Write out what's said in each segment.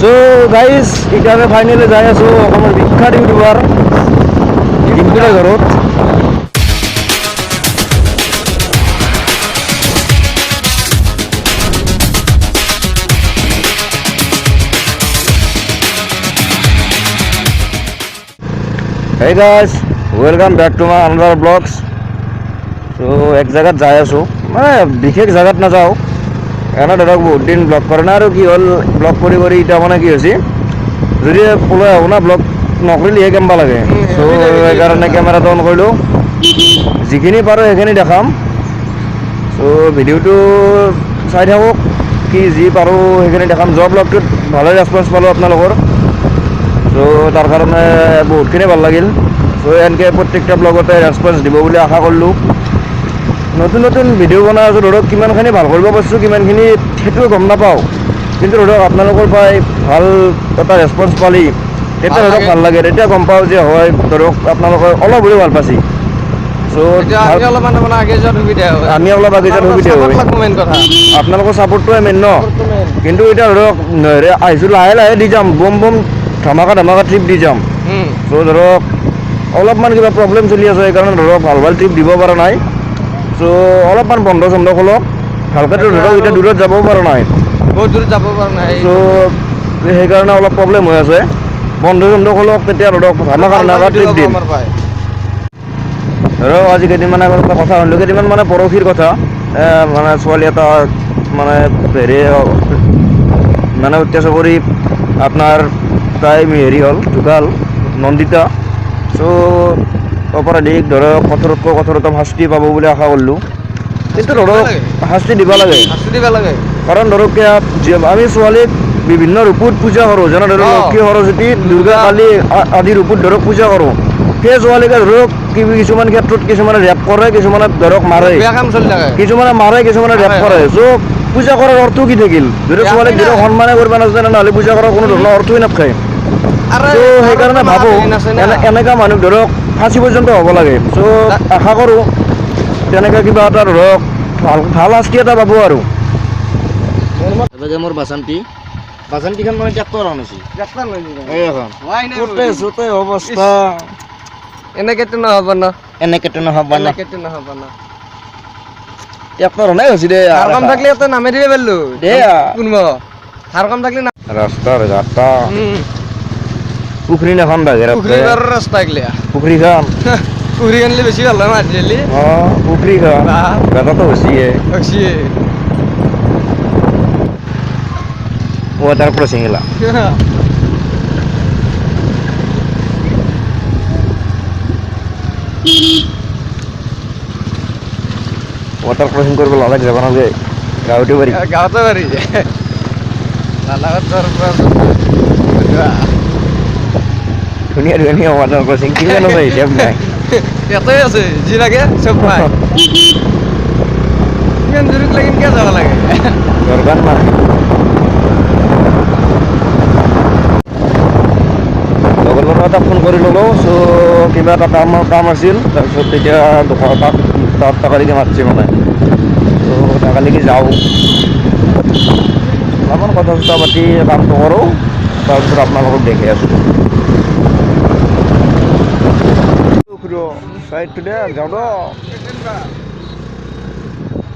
So guys এতিয়া আমি finally যাই আছোঁ অসমৰ বিখ্যাত ইউটিউবাৰ ডিম্পুদাৰ ঘৰত। Hey guys, welcome back to my another vlogs. So এক জায়গাত যাই আছোঁ, মানে বিশেষ জায়গাত নাযাওঁ, এনে ধৰক বহুত দিন ব্লগ কৰা নাই আৰু কি হ'ল ব্লগ কৰি কৰি এতিয়া মানে কি হৈছে যদি ওলাই আহোঁ না ব্লগ নকৰিলেহে কেনেবা লাগে। চ' সেইকাৰণে কেমেৰাটো অন কৰিলোঁ, যিখিনি পাৰোঁ সেইখিনি দেখাম। চ' ভিডিঅ'টো চাই থাকক, কি যি পাৰোঁ সেইখিনি দেখাম। যোৱা ব্লগটোত ভালে ৰেছপঞ্চ পালোঁ আপোনালোকৰ, চ' তাৰ কাৰণে বহুতখিনি ভাল লাগিল। চ' এনেকৈ প্ৰত্যেকটা ব্লগতে ৰেছপঞ্চ দিব বুলি আশা কৰিলোঁ। নতুন নতুন ভিডিঅ' বনাই আছোঁ, ধৰক কিমানখিনি ভাল কৰিব পাৰিছোঁ কিমানখিনি সেইটোও গম নাপাওঁ, কিন্তু ধৰক আপোনালোকৰ পৰাই ভাল এটা ৰেছপঞ্চ পালি তেতিয়া ধৰক ভাল লাগে, তেতিয়া গম পাওঁ যে হয় ধৰক আপোনালোকে অলপ হ'লেও ভাল পাইছে। চ' আমি অলপ আগে যোৱাত সুবিধা হয়, আপোনালোকৰ ছাপোৰ্টটোৱে মেইন ন। কিন্তু এতিয়া ধৰক আহিছোঁ লাহে লাহে দি যাম, বম বম ধামাকা ট্ৰিপ দি যাম। চ' ধৰক অলপমান কিবা প্ৰব্লেম চলি আছে, সেইকাৰণে ধৰক ভাল ভাল ট্ৰিপ দিব পৰা নাই। চ' অলপমান বন্ধ চন্ধ খোলক, ভালকৈ ধৰক এতিয়া দূৰত যাবও পৰা নাই, বহুত দূৰত যাব পৰা নাই। চ' সেইকাৰণে অলপ প্ৰব্লেম হৈ আছে। বন্ধ চন্ধ খোলক, তেতিয়া ধৰক ধামাকা ট্ৰিপ দিম। ধৰক আজি কেইদিনমান আগত এটা কথা শুনিলোঁ, কেইদিনমান মানে পৰহিৰ কথা, মানে ছোৱালী এটা মানে হেৰি মানে অত্যাচাৰ কৰি আপোনাৰ তাই হেৰি হ'ল ঢুকাল, নন্দিতা। চ' অপৰাধীক ধৰক কঠোৰতকৈ কঠোৰতম শাস্তি পাব বুলি আশা কৰিলোঁ, কিন্তু ধৰক শাস্তি দিব লাগে। কাৰণ ধৰক আমি ছোৱালীক বিভিন্ন ৰূপত পূজা কৰোঁ, যেনে ধৰক লক্ষী সৰস্বতী দুৰ্গা কালী আদি ৰূপত ধৰক পূজা কৰোঁ। সেই ছোৱালীকে ধৰক কিছুমান ক্ষেত্ৰত কিছুমানে ৰেপ কৰে, কিছুমানে ধৰক মাৰে, কিছুমানে মাৰে, কিছুমানে ৰেপ কৰে। চ' পূজা কৰাৰ অৰ্থ কি থাকিল? যদি ছোৱালীক ধৰক সন্মানে কৰিব নাজানে নহ'লে পূজা কৰাৰ কোনো ধৰণৰ অৰ্থই নাথাকে। চ' সেইকাৰণে ভাবোঁ এনেকুৱা মানুহ ধৰক ফাঁচি পৰ্যন্ত হ'ব লাগে। চ' আশা কৰোঁ তেনেকৈ কিবা এটা ধৰক ভাল শাস্তি এটা পাব আৰু। মোৰ বাচান্তিখন মানে ট্ৰেক্টৰ আনিছে, এইখন অৱস্থা এনেকেতো নহ'ব ন, এনেকেতো নহ'ব ন, ট্ৰেক্টৰ নাই হৈছে দে। ধাৰ কাম থাকলে তই নামে দিব পাৰিলো দে, ধাৰ কাম থাকলে ৰাস্তাৰ ঘাটা পুখুৰী এখন ৰাস্তা গিলা পুখুৰী খান বেছি ভাল হয় মাৰিলি। পুখুৰী খান গাঁতাটো হৈছিয়ে ৱাটাৰ ক্ৰচিং গিলা। ৱাটাৰ ক্ৰচিং কৰিব নালাগে, যাব নালাগে, গাঁৱতে পাৰি ধুনীয়া ধুনীয়া ৱাটাৰ ক্ৰচিং কিমান আছে হিচাপ নাই, ইয়াতে আছে যি লাগে চব পাই। ইমান দূৰত লাগি কিয় যাব লাগে, দৰকাৰ নাই। লগৰ ল'ৰা এটাক ফোন কৰি ল'লোঁ। চ' কিবা এটা কাম আছিল, তাৰপিছত তেতিয়া তাত টাকালিকে মাতিছে মানে। ত' টাকালিকে যাওঁ, অলপমান কথা চথা পাতি কামটো কৰোঁ, তাৰপিছত আপোনালোকক দেখি আছোঁ। চাইডটো দে যাওঁ দ,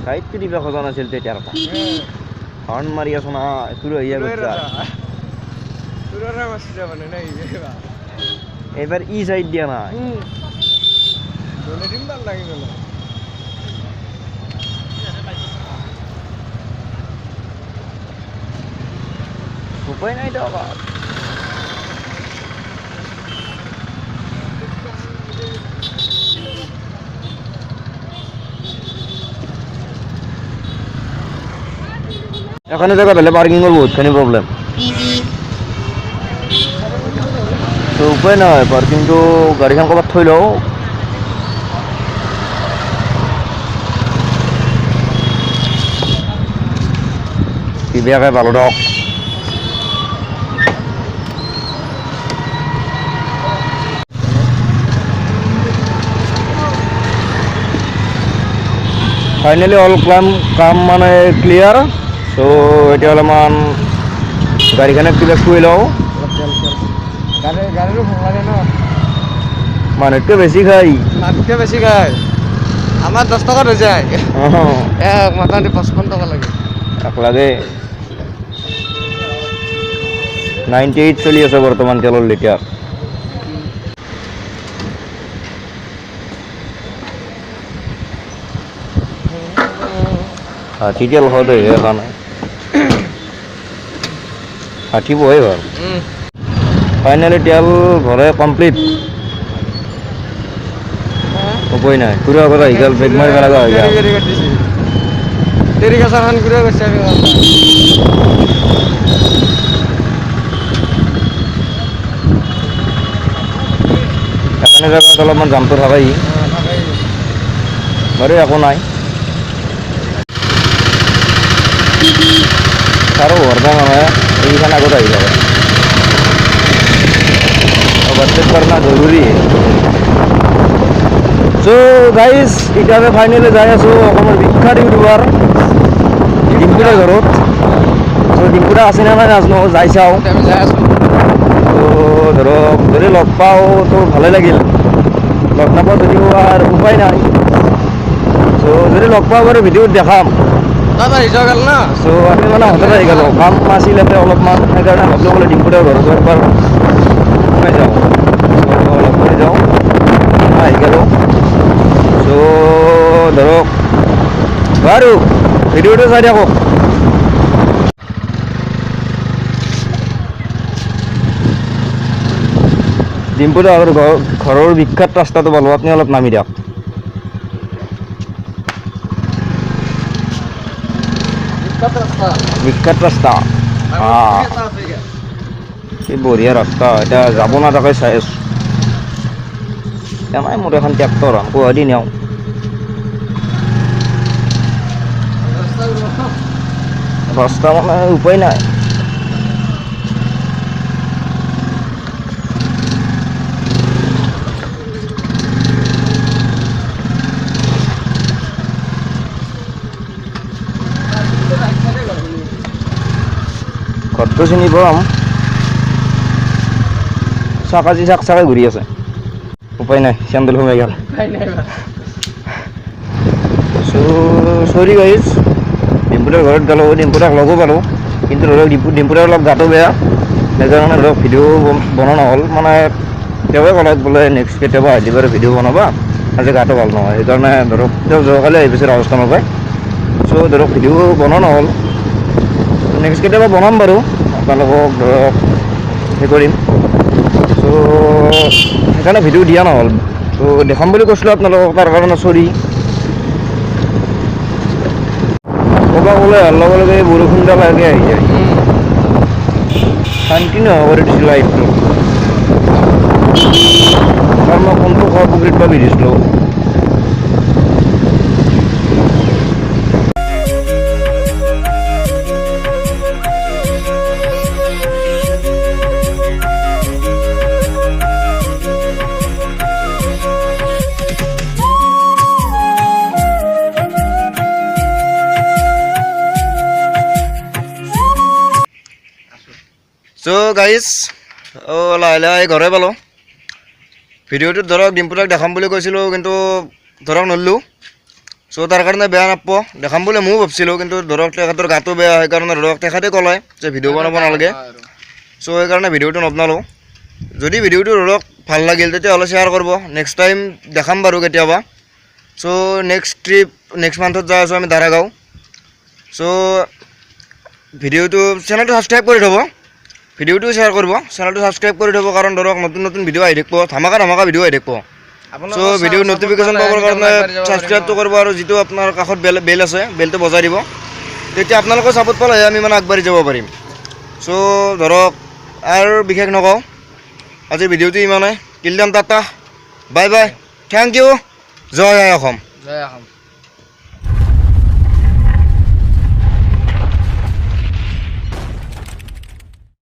চাইডটো দিবা খোজা নাছিল তেতিয়াৰ পৰা হৰ্ণ মাৰি আছো না, তোৰ এইবাৰ ই চাইড দিয়া নাই। উপায় নাই তো আবার। এখানে জায়গা পেলে পার্কিংয়ের বহুতখানি প্রবলেম, তো উপায় নাই পার্কিংটো গাড়ীখন ক'ৰবাত থৈ লওঁ। কি বেয়াকৈ পালোঁ দক। ফাইনেলি অল কাম মানে ক্লিয়াৰ। চ' এতিয়া অলপমান গাড়ীখনক কিবা কৈ লওঁ গাড়ীৰো ভোক লাগে ন মানুহতকৈ বেছি খাই মানুহতকৈ বেছি খায় আমাৰ 10 টকাত হৈ যায় মোটামুটি 55 টকা লাগে এক লাগে 98 চলি আছে বৰ্তমান তেলৰ লিটাৰ ষাঠি তেল হয় দেই সেইকাৰণে 60 বহে ভাল ফাইনেলি তেল ভৰে কমপ্লিট উপায় নাই ঘূৰা কৰা আহি গ'ল ব্ৰেক মাৰিব লগা হৈ গ'ল দেৰিকে চাখন ঘূৰা গৈছে এখানে জেগাত অলপমান জামটো থাকেই বাৰু একো নাই আৰু ভৰবা নহয় এইখান আগত আহি যাব অভাৰটেক কৰা জৰুৰী চ' গাইজ এতিয়া ফাইনেলি যাই আছোঁ অসমৰ বিখ্যাত ইউটিউবাৰ ডিম্পুদাৰ ঘৰত চ' ডিম্পুদা আছে নে নাই নাজানো যাই চাওঁ আমি যাই আছোঁ ত' ধৰক যদি লগ পাওঁ তো ভালে লাগিল লগ নাপাওঁ যদিও আৰু উপায় নাই চ' যদি লগ পাওঁ বাৰু ভিডিঅ'ত দেখাম তাত আহি যোৱা গ'ল না চ' আমি মানে হঠাৎ আহি গ'লোঁ কাম আছিলে অলপমান সেইকাৰণে ভাবিলোঁ বোলে ডিম্পুদাৰ ঘৰত একবাৰ সোমাই যাওঁ চ' লগ কৰি যাওঁ আহি গ'লোঁ চ' ধৰক বাৰু ভিডিঅ'টো চাই থাকক ডিম্পুদা ঘৰৰ বিখ্যাত ৰাস্তাটো পালোঁ আপুনি অলপ নামি দিয়ক বিখ্যাত ৰাস্তা এই বঢ়িয়া ৰাস্তা এতিয়া যাব না তাকে চাই আছোঁ নাই মোৰ এখন ট্ৰেক্টৰ গুৱাহাটী নিওঁ ৰাস্তা মানে উপায় নাই ঘৰটো চিনি পাম চাকাজি চাকে ঘূৰি আছে উপায় নাই চেণ্ডেল সোমাই গ'ল চ' চৰি গাইজ ডিম্পুদাৰ ঘৰত গ'লোঁ ডিম্পুদাক লগো পালোঁ কিন্তু ধৰক ডিম্পুদাৰ অলপ গাটো বেয়া সেইকাৰণে ধৰক ভিডিঅ' বনোৱা নহ'ল মানে তেওঁৱে ক'লে বোলে নেক্সট কেতিয়াবা আহিলে বাৰু ভিডিঅ' বনাবা আজি গাটো ভাল নহয় সেইকাৰণে ধৰক তেওঁ যোৱাকালি আহি পিছে ৰাজস্থানৰ পৰাই চ' ধৰক ভিডিঅ' বনোৱা নহ'ল নেক্সট কেতিয়াবা বনাম বাৰু আপোনালোকক ধৰক সেই কৰিম চ' সেইকাৰণে ভিডিঅ' দিয়া নহ'ল ত' দেখাম বুলি কৈছিলোঁ আপোনালোকক তাৰ কাৰণে চৰি ক'বা গ'লে লগে লগে বৰষুণডাল আগে আহি যায় শান্তি নোহোৱা কৰি দিছোঁ লাইফটো কাৰণ মই কোনটো খোৱা পুখুৰীত ভাবি দিছিলোঁ চ' গাইজ লাহে লাহে ঘৰে পালোঁ ভিডিঅ'টোত ধৰক ডিম্পুদাক দেখাম বুলি কৈছিলোঁ কিন্তু ধৰক নল্লোঁ চ' তাৰ কাৰণে বেয়া নাপাব দেখাম বুলি ময়ো ভাবিছিলোঁ কিন্তু ধৰক তেখেতৰ গাটো বেয়া সেইকাৰণে ধৰক তেখেতে ক'লে যে ভিডিঅ' বনাব নালাগে চ' সেইকাৰণে ভিডিঅ'টো নবনালোঁ যদি ভিডিঅ'টো ধৰক ভাল লাগিল তেতিয়াহ'লে শ্বেয়াৰ কৰিব নেক্সট টাইম দেখাম বাৰু কেতিয়াবা চ' নেক্সট মান্থত যাই আছোঁ আমি দাৰাগাঁও চ' ভিডিঅ'টো চেনেলটো ছাবস্ক্ৰাইব কৰি থ'ব ভিডিঅ'টো শ্বেয়াৰ কৰিব চেনেলটো ছাবস্ক্ৰাইব কৰি থ'ব কাৰণ ধৰক নতুন নতুন ভিডিঅ' আহি থাকিব ধামাকা ভিডিঅ' আহি থাকিব চ' ভিডিঅ' নটিফিকেশ্যন পাবৰ কাৰণে ছাবস্ক্ৰাইবটো কৰিব আৰু যিটো আপোনাৰ কাষত বেল আছে বেলটো বজাই দিব তেতিয়া আপোনালোকৰ ছাপোৰ্ট পালেহে আমি মানে আগবাঢ়ি যাব পাৰিম চ' ধৰক আৰু বিশেষ নকওঁ আজিৰ ভিডিঅ'টো ইমানেই কিলদাম tata bye bye thank you জয় অসম